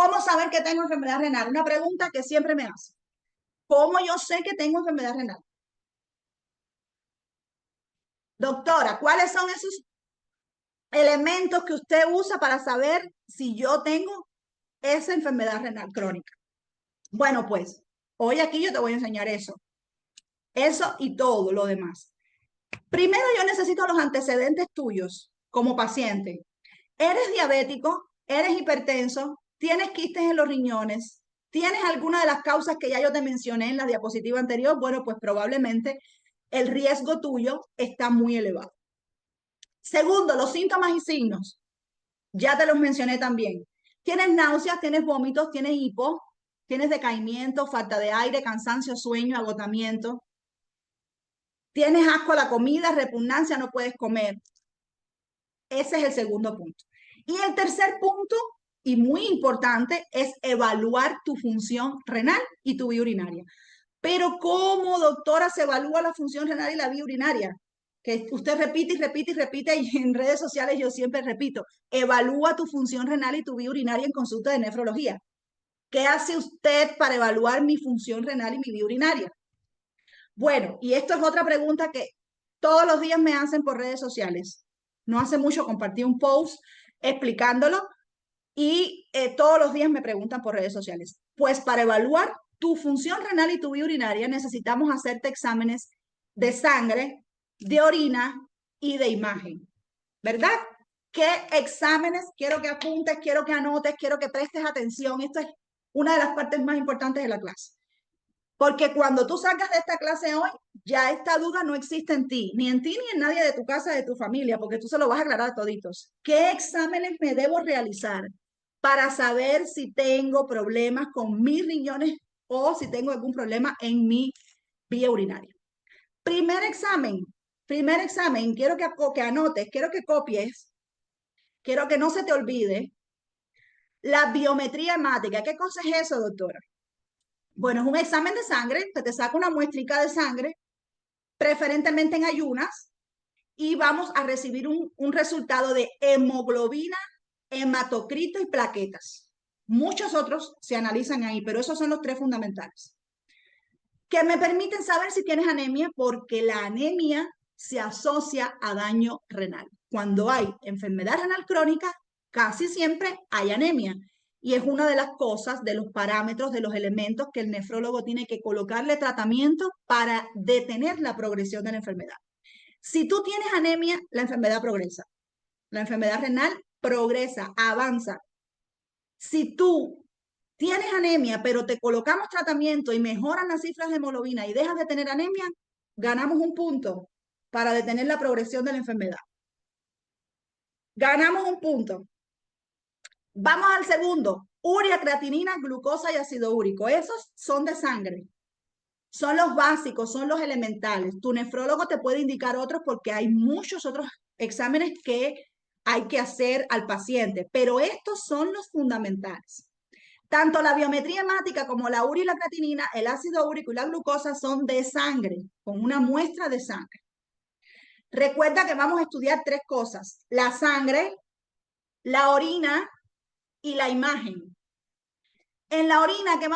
¿Cómo saber que tengo enfermedad renal? Una pregunta que siempre me hacen. ¿Cómo yo sé que tengo enfermedad renal? Doctora, ¿cuáles son esos elementos que usted usa para saber si yo tengo esa enfermedad renal crónica? Bueno, pues hoy aquí yo te voy a enseñar eso. Eso y todo lo demás. Primero yo necesito los antecedentes tuyos como paciente. ¿Eres diabético? ¿Eres hipertenso? ¿Tienes quistes en los riñones? ¿Tienes alguna de las causas que ya yo te mencioné en la diapositiva anterior? Bueno, pues probablemente el riesgo tuyo está muy elevado. Segundo, los síntomas y signos. Ya te los mencioné también. ¿Tienes náuseas? ¿Tienes vómitos? ¿Tienes hipo? ¿Tienes decaimiento, falta de aire, cansancio, sueño, agotamiento? ¿Tienes asco a la comida, repugnancia, no puedes comer? Ese es el segundo punto. Y el tercer punto, y muy importante, es evaluar tu función renal y tu vía urinaria. Pero ¿cómo, doctora, se evalúa la función renal y la vía urinaria? Que usted repite y repite y repite, y en redes sociales yo siempre repito, evalúa tu función renal y tu vía urinaria en consulta de nefrología. ¿Qué hace usted para evaluar mi función renal y mi vía urinaria? Bueno, y esto es otra pregunta que todos los días me hacen por redes sociales. No hace mucho compartí un post explicándolo y todos los días me preguntan por redes sociales. Pues para evaluar tu función renal y tu vía urinaria necesitamos hacerte exámenes de sangre, de orina y de imagen, ¿verdad? ¿Qué exámenes? Quiero que apuntes, quiero que anotes, quiero que prestes atención. Esto es una de las partes más importantes de la clase. Porque cuando tú salgas de esta clase hoy, ya esta duda no existe en ti, ni en ti ni en nadie de tu casa, de tu familia, porque tú se lo vas a aclarar a toditos. ¿Qué exámenes me debo realizar para saber si tengo problemas con mis riñones o si tengo algún problema en mi vía urinaria? Primer examen, quiero que anotes, quiero que copies, quiero que no se te olvide la biometría hemática. ¿Qué cosa es eso, doctora? Bueno, es un examen de sangre, que te saca una muestrica de sangre preferentemente en ayunas, y vamos a recibir un resultado de hemoglobina, hematocrito y plaquetas. Muchos otros se analizan ahí, pero esos son los tres fundamentales, que me permiten saber si tienes anemia, porque la anemia se asocia a daño renal. Cuando hay enfermedad renal crónica, casi siempre hay anemia. Y es una de las cosas, de los parámetros, de los elementos que el nefrólogo tiene que colocarle tratamiento para detener la progresión de la enfermedad. Si tú tienes anemia, la enfermedad progresa. La enfermedad renal progresa, avanza. Si tú tienes anemia, pero te colocamos tratamiento y mejoran las cifras de hemoglobina y dejas de tener anemia, ganamos un punto para detener la progresión de la enfermedad. Ganamos un punto. Vamos al segundo. Urea, creatinina, glucosa y ácido úrico. Esos son de sangre. Son los básicos, son los elementales. Tu nefrólogo te puede indicar otros porque hay muchos otros exámenes que hay que hacer al paciente, pero estos son los fundamentales. Tanto la biometría hemática como la urea y la creatinina, el ácido úrico y la glucosa son de sangre, con una muestra de sangre. Recuerda que vamos a estudiar tres cosas: la sangre, la orina y la imagen. En la orina, ¿qué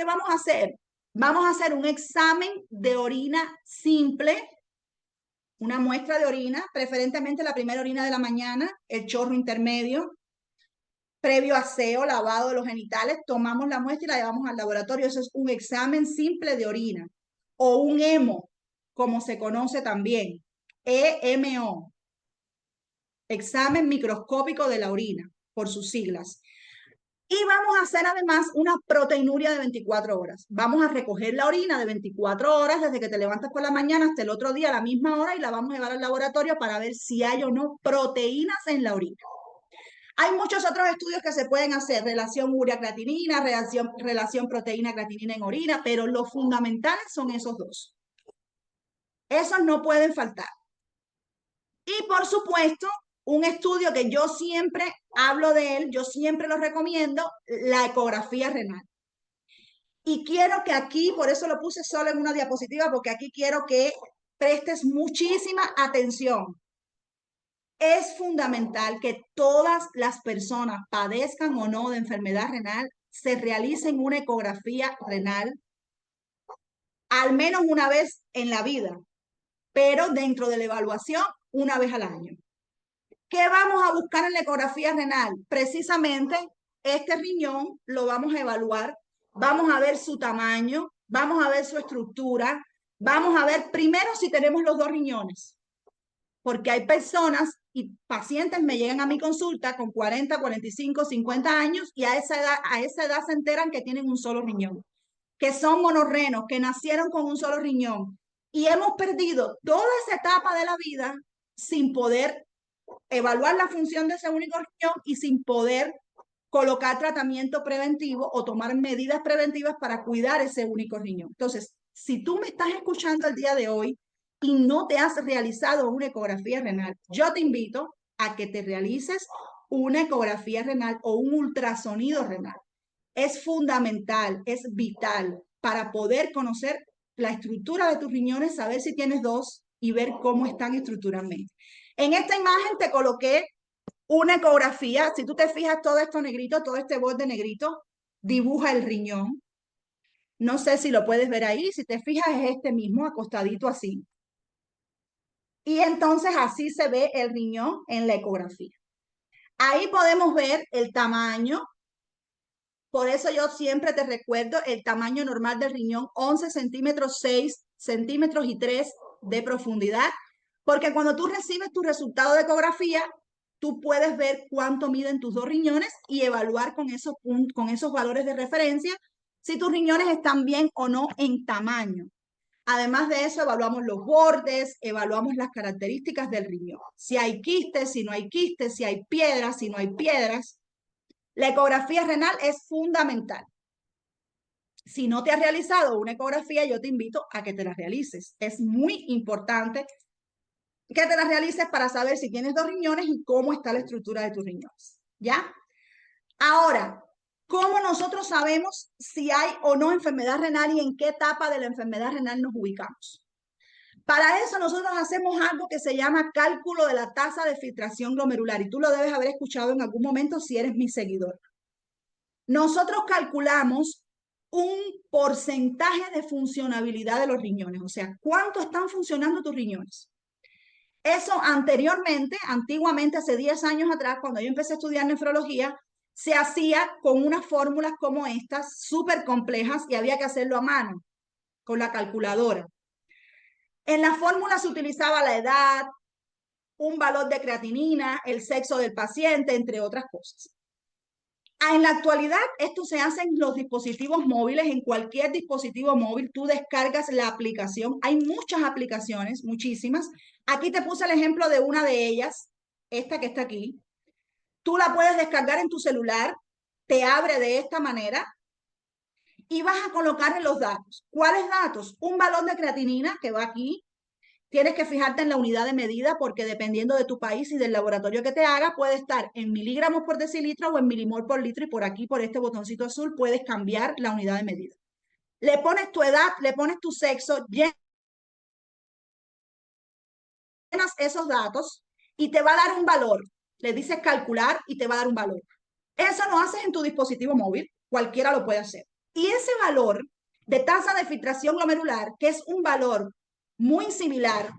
vamos a hacer? Vamos a hacer un examen de orina simple, una muestra de orina, preferentemente la primera orina de la mañana, el chorro intermedio, previo aseo, lavado de los genitales, tomamos la muestra y la llevamos al laboratorio. Eso es un examen simple de orina, o un hemo, como se conoce también, EMO, examen microscópico de la orina, por sus siglas. Y vamos a hacer además una proteinuria de 24 horas. Vamos a recoger la orina de 24 horas desde que te levantas por la mañana hasta el otro día a la misma hora, y la vamos a llevar al laboratorio para ver si hay o no proteínas en la orina. Hay muchos otros estudios que se pueden hacer, relación urea-creatinina, relación proteína-creatinina en orina, pero los fundamentales son esos dos. Esos no pueden faltar. Y por supuesto, un estudio que yo siempre hablo de él, yo siempre lo recomiendo, la ecografía renal. Y quiero que aquí, por eso lo puse solo en una diapositiva, porque aquí quiero que prestes muchísima atención. Es fundamental que todas las personas, padezcan o no de enfermedad renal, se realicen una ecografía renal al menos una vez en la vida, pero dentro de la evaluación una vez al año. ¿Qué vamos a buscar en la ecografía renal? Precisamente este riñón lo vamos a evaluar, vamos a ver su tamaño, vamos a ver su estructura, vamos a ver primero si tenemos los dos riñones, porque hay personas y pacientes me llegan a mi consulta con 40, 45, 50 años y a esa edad se enteran que tienen un solo riñón, que son monorrenos, que nacieron con un solo riñón y hemos perdido toda esa etapa de la vida sin poder evaluar la función de ese único riñón y sin poder colocar tratamiento preventivo o tomar medidas preventivas para cuidar ese único riñón. Entonces, si tú me estás escuchando el día de hoy y no te has realizado una ecografía renal, yo te invito a que te realices una ecografía renal o un ultrasonido renal. Es fundamental, es vital para poder conocer la estructura de tus riñones, saber si tienes dos y ver cómo están estructuralmente. En esta imagen te coloqué una ecografía. Si tú te fijas, todo esto negrito, todo este borde negrito, dibuja el riñón. No sé si lo puedes ver ahí. Si te fijas, es este mismo, acostadito así. Y entonces así se ve el riñón en la ecografía. Ahí podemos ver el tamaño. Por eso yo siempre te recuerdo el tamaño normal del riñón, 11 centímetros, 6 centímetros y 3 de profundidad. Porque cuando tú recibes tu resultado de ecografía, tú puedes ver cuánto miden tus dos riñones y evaluar con esos valores de referencia si tus riñones están bien o no en tamaño. Además de eso, evaluamos los bordes, evaluamos las características del riñón. Si hay quistes, si no hay quistes, si hay piedras, si no hay piedras. La ecografía renal es fundamental. Si no te has realizado una ecografía, yo te invito a que te la realices. Es muy importante que te las realices para saber si tienes dos riñones y cómo está la estructura de tus riñones. ¿Ya? Ahora, ¿cómo nosotros sabemos si hay o no enfermedad renal y en qué etapa de la enfermedad renal nos ubicamos? Para eso nosotros hacemos algo que se llama cálculo de la tasa de filtración glomerular y tú lo debes haber escuchado en algún momento si eres mi seguidor. Nosotros calculamos un porcentaje de funcionabilidad de los riñones, o sea, ¿cuánto están funcionando tus riñones? Eso antiguamente, hace 10 años atrás, cuando yo empecé a estudiar nefrología, se hacía con unas fórmulas como estas, súper complejas, y había que hacerlo a mano, con la calculadora. En la fórmula se utilizaba la edad, un valor de creatinina, el sexo del paciente, entre otras cosas. En la actualidad, esto se hace en los dispositivos móviles, en cualquier dispositivo móvil, tú descargas la aplicación. Hay muchas aplicaciones, muchísimas. Aquí te puse el ejemplo de una de ellas, esta que está aquí. Tú la puedes descargar en tu celular, te abre de esta manera y vas a colocarle los datos. ¿Cuáles datos? Un valor de creatinina que va aquí. Tienes que fijarte en la unidad de medida porque dependiendo de tu país y del laboratorio que te haga, puede estar en miligramos por decilitro o en milimol por litro y por aquí, por este botoncito azul, puedes cambiar la unidad de medida. Le pones tu edad, le pones tu sexo, llenas esos datos y te va a dar un valor. Le dices calcular y te va a dar un valor. Eso lo haces en tu dispositivo móvil, cualquiera lo puede hacer. Y ese valor de tasa de filtración glomerular, que es un valor muy similar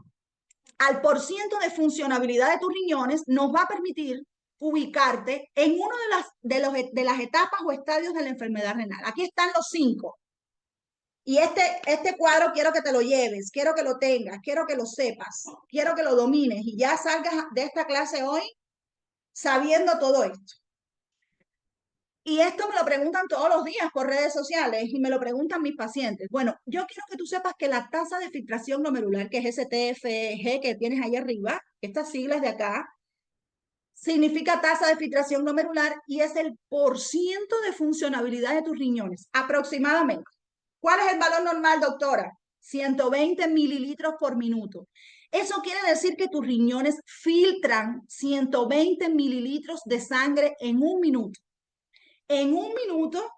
al porciento de funcionabilidad de tus riñones, nos va a permitir ubicarte en uno de las etapas o estadios de la enfermedad renal. Aquí están los 5. Y este cuadro quiero que te lo lleves, quiero que lo tengas, quiero que lo sepas, quiero que lo domines y ya salgas de esta clase hoy sabiendo todo esto. Y esto me lo preguntan todos los días por redes sociales y me lo preguntan mis pacientes. Bueno, yo quiero que tú sepas que la tasa de filtración glomerular, que es STFG, que tienes ahí arriba, estas siglas de acá, significa tasa de filtración glomerular y es el porciento de funcionabilidad de tus riñones, aproximadamente. ¿Cuál es el valor normal, doctora? 120 mililitros por minuto. Eso quiere decir que tus riñones filtran 120 mililitros de sangre en un minuto. En un minuto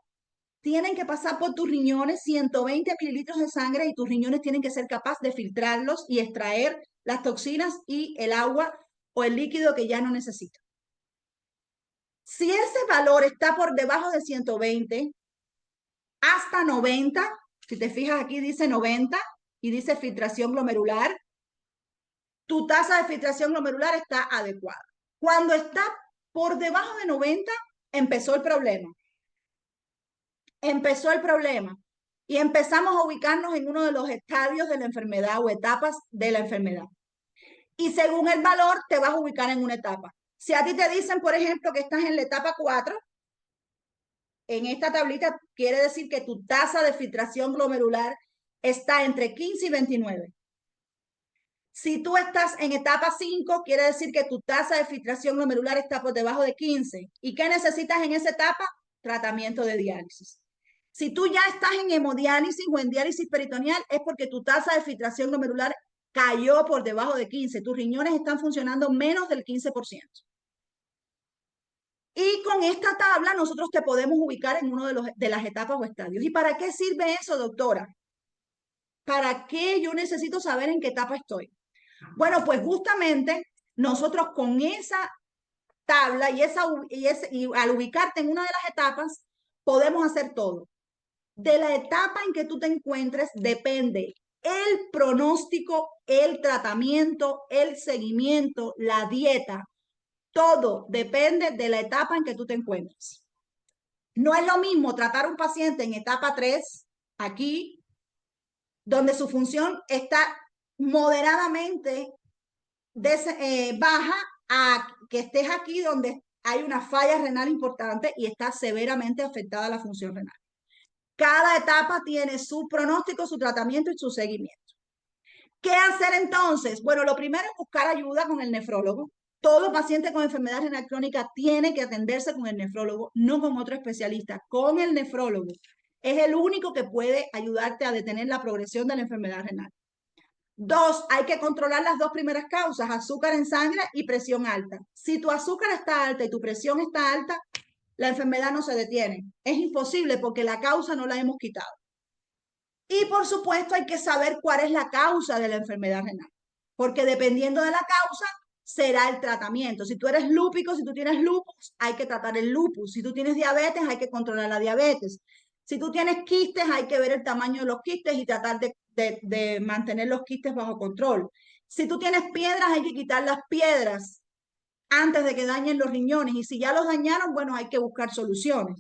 tienen que pasar por tus riñones 120 mililitros de sangre y tus riñones tienen que ser capaces de filtrarlos y extraer las toxinas y el agua o el líquido que ya no necesita. Si ese valor está por debajo de 120 hasta 90, si te fijas aquí dice 90 y dice filtración glomerular, tu tasa de filtración glomerular está adecuada. Cuando está por debajo de 90, empezó el problema. Empezó el problema. Y empezamos a ubicarnos en uno de los estadios de la enfermedad o etapas de la enfermedad. Y según el valor, te vas a ubicar en una etapa. Si a ti te dicen, por ejemplo, que estás en la etapa 4, en esta tablita quiere decir que tu tasa de filtración glomerular está entre 15 y 29. Si tú estás en etapa 5, quiere decir que tu tasa de filtración glomerular está por debajo de 15. ¿Y qué necesitas en esa etapa? Tratamiento de diálisis. Si tú ya estás en hemodiálisis o en diálisis peritoneal, es porque tu tasa de filtración glomerular cayó por debajo de 15. Tus riñones están funcionando menos del 15%. Y con esta tabla nosotros te podemos ubicar en uno de las etapas o estadios. ¿Y para qué sirve eso, doctora? ¿Para qué yo necesito saber en qué etapa estoy? Bueno, pues justamente nosotros con esa tabla y al ubicarte en una de las etapas, podemos hacer todo. De la etapa en que tú te encuentres depende el pronóstico, el tratamiento, el seguimiento, la dieta. Todo depende de la etapa en que tú te encuentres. No es lo mismo tratar a un paciente en etapa 3, aquí, donde su función está moderadamente baja, a que estés aquí donde hay una falla renal importante y está severamente afectada la función renal. Cada etapa tiene su pronóstico, su tratamiento y su seguimiento. ¿Qué hacer entonces? Bueno, lo primero es buscar ayuda con el nefrólogo. Todo paciente con enfermedad renal crónica tiene que atenderse con el nefrólogo, no con otro especialista, con el nefrólogo. Es el único que puede ayudarte a detener la progresión de la enfermedad renal. 2, hay que controlar las dos primeras causas, azúcar en sangre y presión alta. Si tu azúcar está alta y tu presión está alta, la enfermedad no se detiene. Es imposible porque la causa no la hemos quitado. Y por supuesto hay que saber cuál es la causa de la enfermedad renal, porque dependiendo de la causa será el tratamiento. Si tú eres lúpico, si tú tienes lupus, hay que tratar el lupus. Si tú tienes diabetes, hay que controlar la diabetes. Si tú tienes quistes, hay que ver el tamaño de los quistes y tratar de mantener los quistes bajo control. Si tú tienes piedras, hay que quitar las piedras antes de que dañen los riñones. Y si ya los dañaron, bueno, hay que buscar soluciones.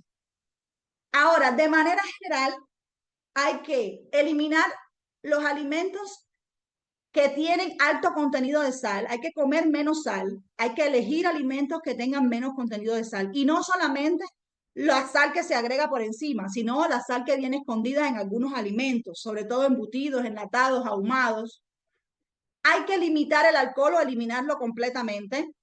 Ahora, de manera general, hay que eliminar los alimentos que tienen alto contenido de sal, hay que comer menos sal, hay que elegir alimentos que tengan menos contenido de sal y no solamente la sal que se agrega por encima, sino la sal que viene escondida en algunos alimentos, sobre todo embutidos, enlatados, ahumados. Hay que limitar el alcohol o eliminarlo completamente.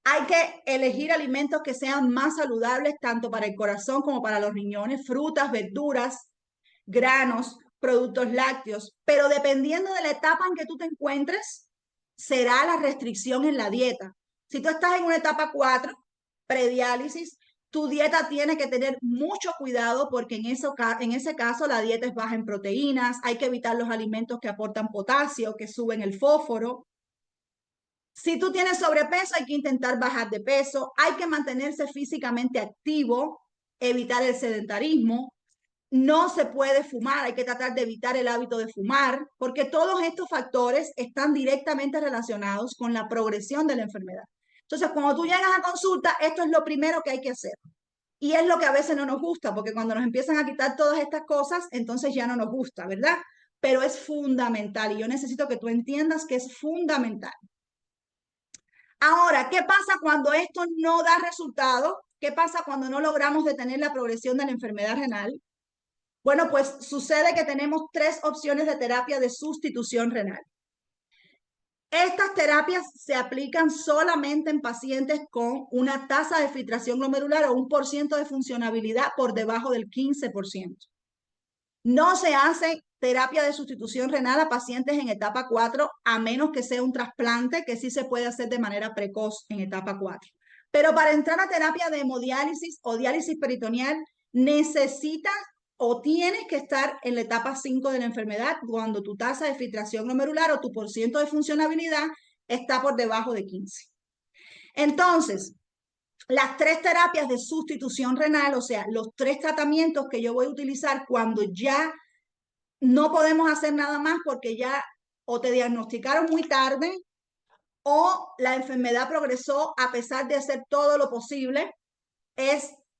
Hay que elegir alimentos que sean más saludables tanto para el corazón como para los riñones, frutas, verduras, granos, productos lácteos, pero dependiendo de la etapa en que tú te encuentres, será la restricción en la dieta. Si tú estás en una etapa 4, prediálisis, tu dieta tiene que tener mucho cuidado porque en ese caso la dieta es baja en proteínas, hay que evitar los alimentos que aportan potasio, que suben el fósforo. Si tú tienes sobrepeso, hay que intentar bajar de peso, hay que mantenerse físicamente activo, evitar el sedentarismo. No se puede fumar, hay que tratar de evitar el hábito de fumar, porque todos estos factores están directamente relacionados con la progresión de la enfermedad. Entonces, cuando tú llegas a consulta, esto es lo primero que hay que hacer. Y es lo que a veces no nos gusta, porque cuando nos empiezan a quitar todas estas cosas, entonces ya no nos gusta, ¿verdad? Pero es fundamental y yo necesito que tú entiendas que es fundamental. Ahora, ¿qué pasa cuando esto no da resultado? ¿Qué pasa cuando no logramos detener la progresión de la enfermedad renal? Bueno, pues sucede que tenemos 3 opciones de terapia de sustitución renal. Estas terapias se aplican solamente en pacientes con una tasa de filtración glomerular o un % de funcionabilidad por debajo del 15%. No se hace terapia de sustitución renal a pacientes en etapa 4, a menos que sea un trasplante, que sí se puede hacer de manera precoz en etapa 4. Pero para entrar a terapia de hemodiálisis o diálisis peritoneal, necesitas o tienes que estar en la etapa 5 de la enfermedad, cuando tu tasa de filtración glomerular o tu % de funcionabilidad está por debajo de 15. Entonces, las 3 terapias de sustitución renal, o sea, los 3 tratamientos que yo voy a utilizar cuando ya no podemos hacer nada más porque ya o te diagnosticaron muy tarde o la enfermedad progresó a pesar de hacer todo lo posible,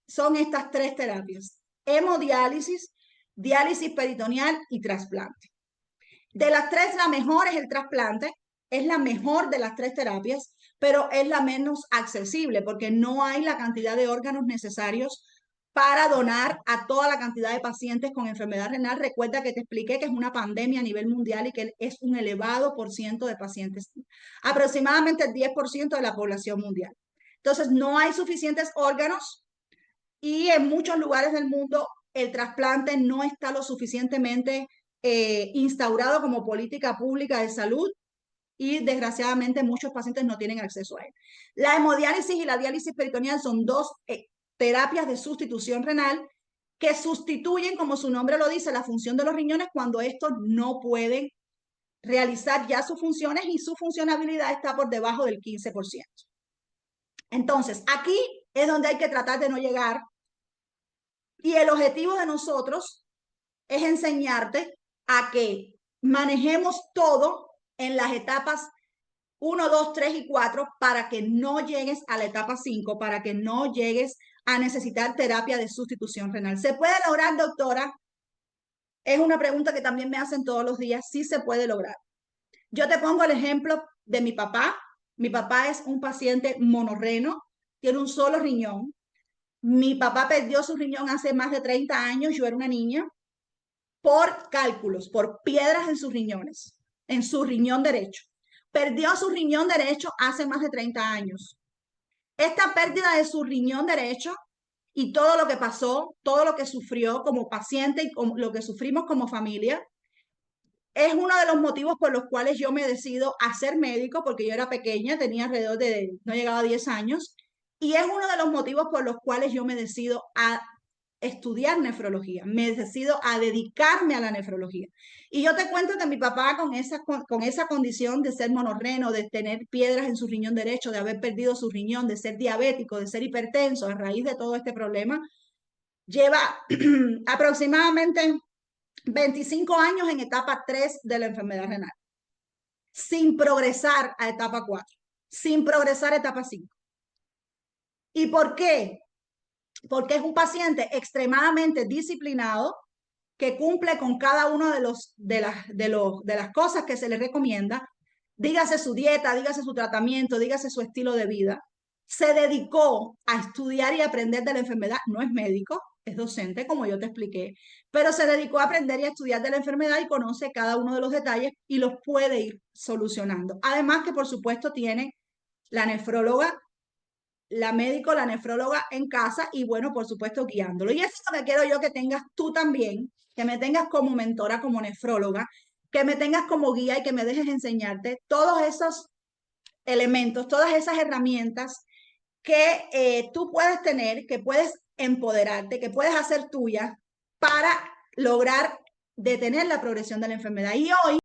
son estas 3 terapias: hemodiálisis, diálisis peritoneal y trasplante. De las 3, la mejor es el trasplante, es la mejor de las 3 terapias, pero es la menos accesible porque no hay la cantidad de órganos necesarios para donar a toda la cantidad de pacientes con enfermedad renal. Recuerda que te expliqué que es una pandemia a nivel mundial y que es un elevado por ciento de pacientes, aproximadamente el 10% de la población mundial. Entonces, no hay suficientes órganos y en muchos lugares del mundo el trasplante no está lo suficientemente instaurado como política pública de salud y desgraciadamente muchos pacientes no tienen acceso a él. La hemodiálisis y la diálisis peritoneal son 2 terapias de sustitución renal que sustituyen, como su nombre lo dice, la función de los riñones cuando estos no pueden realizar ya sus funciones y su funcionabilidad está por debajo del 15%. Entonces, aquí es donde hay que tratar de no llegar y el objetivo de nosotros es enseñarte a que manejemos todo en las etapas 1, 2, 3 y 4 para que no llegues a la etapa 5, para que no llegues a necesitar terapia de sustitución renal. ¿Se puede lograr, doctora? Es una pregunta que también me hacen todos los días. Sí se puede lograr. Yo te pongo el ejemplo de mi papá. Mi papá es un paciente monorreno, tiene un solo riñón. Mi papá perdió su riñón hace más de 30 años, yo era una niña, por cálculos, por piedras en sus riñones, en su riñón derecho. Perdió su riñón derecho hace más de 30 años. Esta pérdida de su riñón derecho y todo lo que pasó, todo lo que sufrió como paciente y lo que sufrimos como familia, es uno de los motivos por los cuales yo me decido a ser médico, porque yo era pequeña, tenía alrededor de, no llegaba a 10 años, y es uno de los motivos por los cuales yo me decido a estudiar nefrología, me decido a dedicarme a la nefrología. Y yo te cuento que mi papá con esa condición de ser monorreno, de tener piedras en su riñón derecho, de haber perdido su riñón, de ser diabético, de ser hipertenso, a raíz de todo este problema, lleva aproximadamente 25 años en etapa 3 de la enfermedad renal, sin progresar a etapa 4, sin progresar a etapa 5. ¿Y por qué? Porque es un paciente extremadamente disciplinado, que cumple con cada uno de las cosas que se le recomienda, dígase su dieta, dígase su tratamiento, dígase su estilo de vida. Se dedicó a estudiar y aprender de la enfermedad, no es médico, es docente, como yo te expliqué, pero se dedicó a aprender y a estudiar de la enfermedad y conoce cada uno de los detalles y los puede ir solucionando. Además que, por supuesto, tiene la nefróloga, la médico, la nefróloga en casa y, bueno, por supuesto, guiándolo. Y eso es lo que quiero yo que tengas tú también, que me tengas como mentora, como nefróloga, que me tengas como guía y que me dejes enseñarte todos esos elementos, todas esas herramientas que tú puedes tener, que puedes empoderarte, que puedes hacer tuyas para lograr detener la progresión de la enfermedad. Y hoy